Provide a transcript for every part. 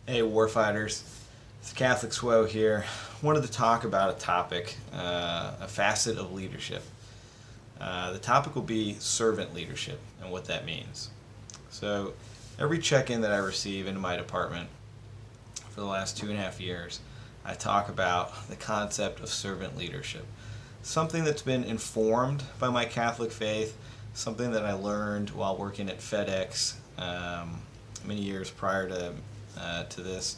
Hey, warfighters. It's Catholic Swow here. Wanted to talk about a topic, a facet of leadership. The topic will be servant leadership and what that means. So, every check-in that I receive into my department for the last 2.5 years, I talk about the concept of servant leadership. Something that's been informed by my Catholic faith, something that I learned while working at FedEx many years prior to this,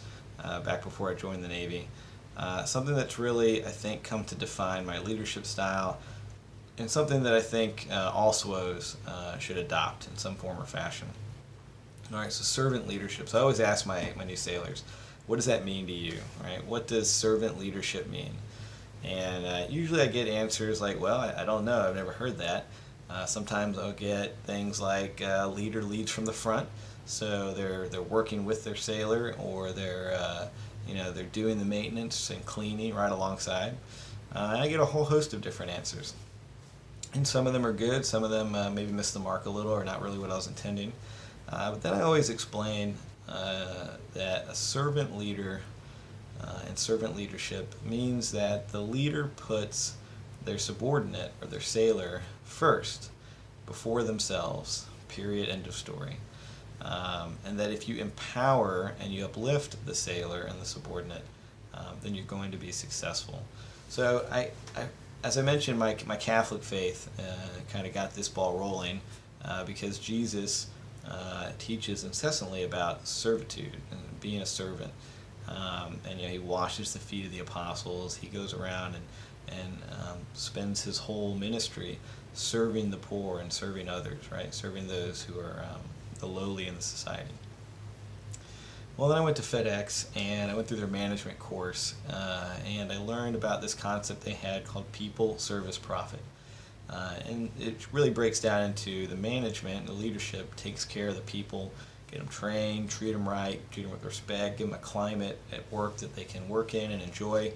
back before I joined the Navy. Something that's really, I think, come to define my leadership style, and something that I think all SWOs should adopt in some form or fashion. All right, so servant leadership. So I always ask my new sailors, what does that mean to you? Right? What does servant leadership mean? And usually I get answers like, well, I don't know, I've never heard that. Sometimes I'll get things like leader leads from the front, so they're working with their sailor, or they're doing the maintenance and cleaning right alongside. And I get a whole host of different answers, and some of them are good, some of them maybe miss the mark a little or not really what I was intending. But then I always explain that a servant leader and servant leadership means that the leader puts their subordinate or their sailor first before themselves, period, end of story. And that if you empower and you uplift the sailor and the subordinate, then you're going to be successful. So as I mentioned, my Catholic faith kind of got this ball rolling because Jesus teaches incessantly about servitude and being a servant. And he washes the feet of the apostles. He goes around and spends his whole ministry serving the poor and serving others, right? Serving those who are the lowly in the society. Well, then I went to FedEx and I went through their management course, and I learned about this concept they had called people, service, profit. And it really breaks down into the management, the leadership takes care of the people, get them trained, treat them right, treat them with respect, give them a climate at work that they can work in and enjoy.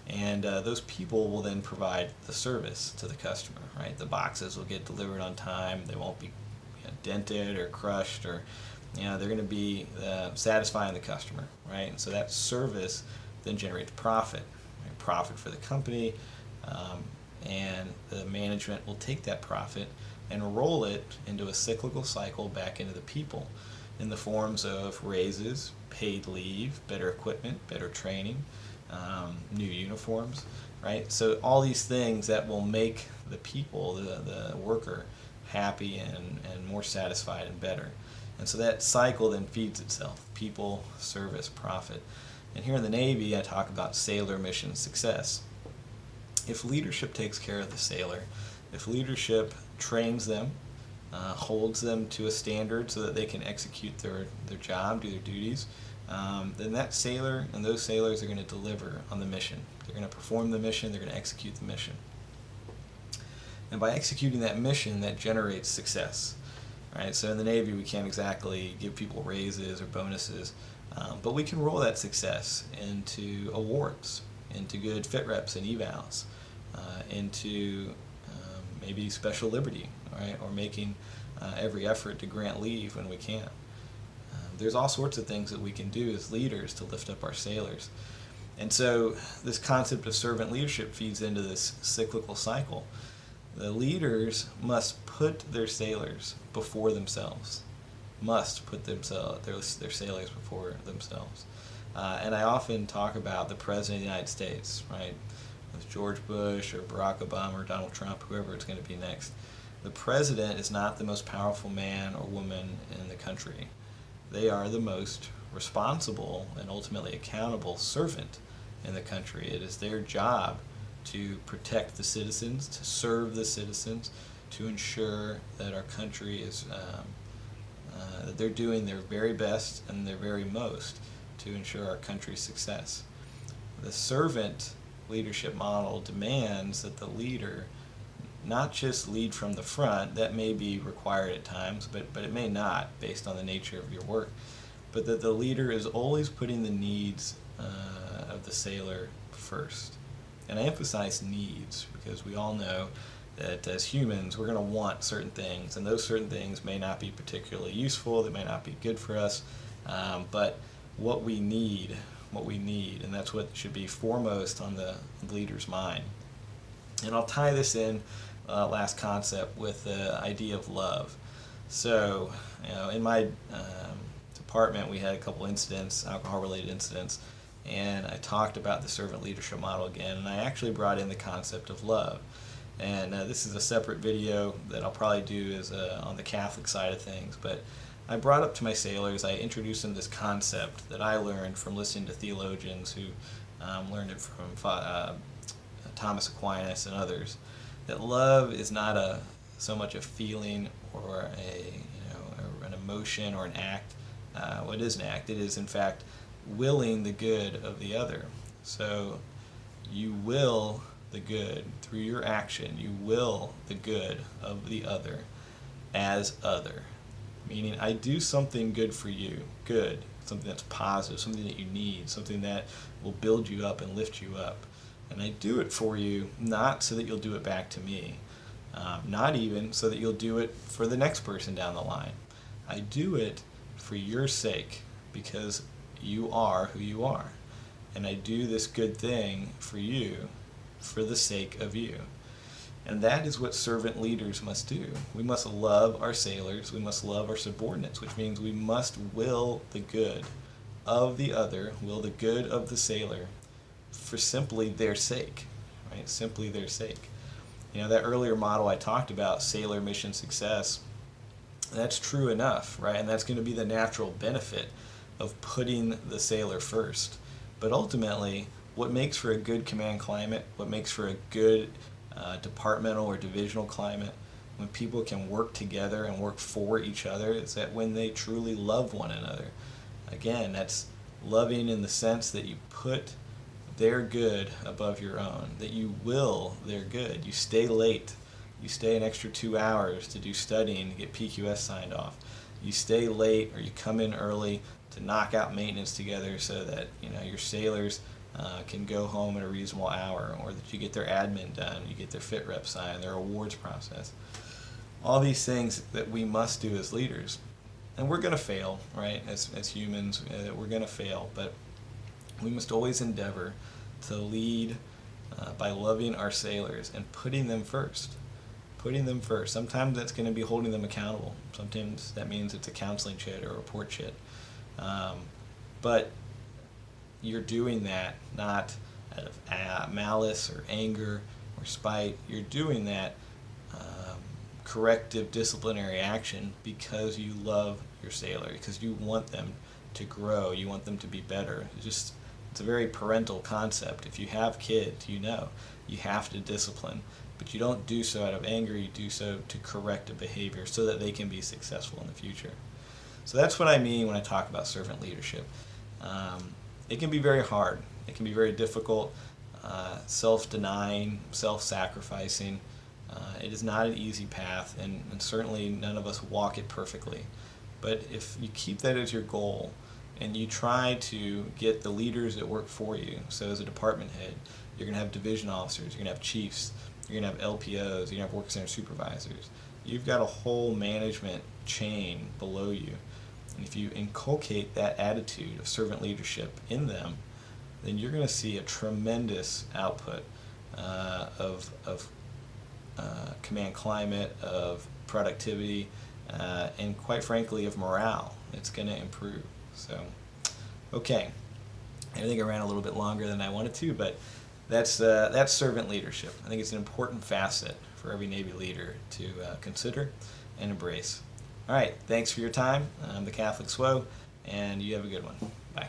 And those people will then provide the service to the customer, right? The boxes will get delivered on time. They won't be dented or crushed, or they're going to be satisfying the customer, right? And so that service then generates profit, right? Profit for the company, and the management will take that profit and roll it into a cyclical cycle back into the people in the forms of raises, paid leave, better equipment, better training, new uniforms, right? So all these things that will make the people, the worker, happy and more satisfied and better. And so that cycle then feeds itself: people, service, profit. And here in the Navy, I talk about sailor mission success. If leadership takes care of the sailor, if leadership trains them, holds them to a standard so that they can execute their job, do their duties, then that sailor and those sailors are going to deliver on the mission. They're going to perform the mission, they're going to execute the mission. And by executing that mission, that generates success. Right? So in the Navy, we can't exactly give people raises or bonuses, but we can roll that success into awards, into good fit reps and evals, into maybe special liberty, right? Or making every effort to grant leave when we can. There's all sorts of things that we can do as leaders to lift up our sailors. And so this concept of servant leadership feeds into this cyclical cycle. The leaders must put their sailors before themselves. Must put their sailors before themselves. And I often talk about the President of the United States, right? With George Bush or Barack Obama or Donald Trump, whoever it's going to be next. The president is not the most powerful man or woman in the country. They are the most responsible and ultimately accountable servant in the country. It is their job to protect the citizens, to serve the citizens, to ensure that our country is, that they're doing their very best and their very most to ensure our country's success. The servant leadership model demands that the leader not just lead from the front. That may be required at times, but it may not, based on the nature of your work. But that the leader is always putting the needs of the sailor first. And I emphasize needs because we all know that as humans, we're going to want certain things, and those certain things may not be particularly useful, they may not be good for us, but what we need, and that's what should be foremost on the leader's mind. And I'll tie this in, last concept, with the idea of love. So, in my department, we had a couple incidents, alcohol-related incidents, and I talked about the servant leadership model again, and I actually brought in the concept of love. And this is a separate video that I'll probably do on the Catholic side of things, but I brought up to my sailors, I introduced them this concept that I learned from listening to theologians who learned it from Thomas Aquinas and others, that love is not so much a feeling or an emotion or an act. Well, it is an act. It is, in fact, willing the good of the other. So you will the good through your action. You will the good of the other as other. Meaning, I do something good for you, good, something that's positive, something that you need, something that will build you up and lift you up. And I do it for you, not so that you'll do it back to me, not even so that you'll do it for the next person down the line. I do it for your sake, because you are who you are. And I do this good thing for you for the sake of you. And that is what servant leaders must do. We must love our sailors, we must love our subordinates, which means we must will the good of the other, will the good of the sailor, for simply their sake, right? Simply their sake. That earlier model I talked about, sailor mission success, that's true enough, right? And that's going to be the natural benefit of putting the sailor first. But ultimately, what makes for a good command climate, what makes for a good departmental or divisional climate, when people can work together and work for each other, is that when they truly love one another. Again, that's loving in the sense that you put their good above your own, that you will their good. You stay late. You stay an extra 2 hours to do studying to get PQS signed off. You stay late, or you come in early to knock out maintenance together so that your sailors can go home at a reasonable hour, or that you get their admin done, you get their fit rep signed, their awards process. All these things that we must do as leaders. And we're going to fail, right? As humans, we're going to fail, but we must always endeavor to lead by loving our sailors and putting them first. Putting them first. Sometimes that's going to be holding them accountable. Sometimes that means it's a counseling chit or a report chit. But you're doing that not out of malice or anger or spite. You're doing that corrective disciplinary action because you love your sailor, because you want them to grow, you want them to be better. It's a very parental concept. If you have kids, you have to discipline, but you don't do so out of anger, you do so to correct a behavior so that they can be successful in the future. So that's what I mean when I talk about servant leadership. It can be very hard. It can be very difficult, self-denying, self-sacrificing. It is not an easy path, and certainly none of us walk it perfectly. But if you keep that as your goal, and you try to get the leaders that work for you, so as a department head, you're going to have division officers, you're going to have chiefs, you're going to have LPOs, you're going to have work center supervisors. You've got a whole management chain below you. And if you inculcate that attitude of servant leadership in them, then you're going to see a tremendous output of command climate, of productivity, and quite frankly of morale. It's going to improve. So, okay, I think I ran a little bit longer than I wanted to, but that's servant leadership. I think it's an important facet for every Navy leader to consider and embrace. All right, thanks for your time. I'm the Catholic SWO, and you have a good one. Bye.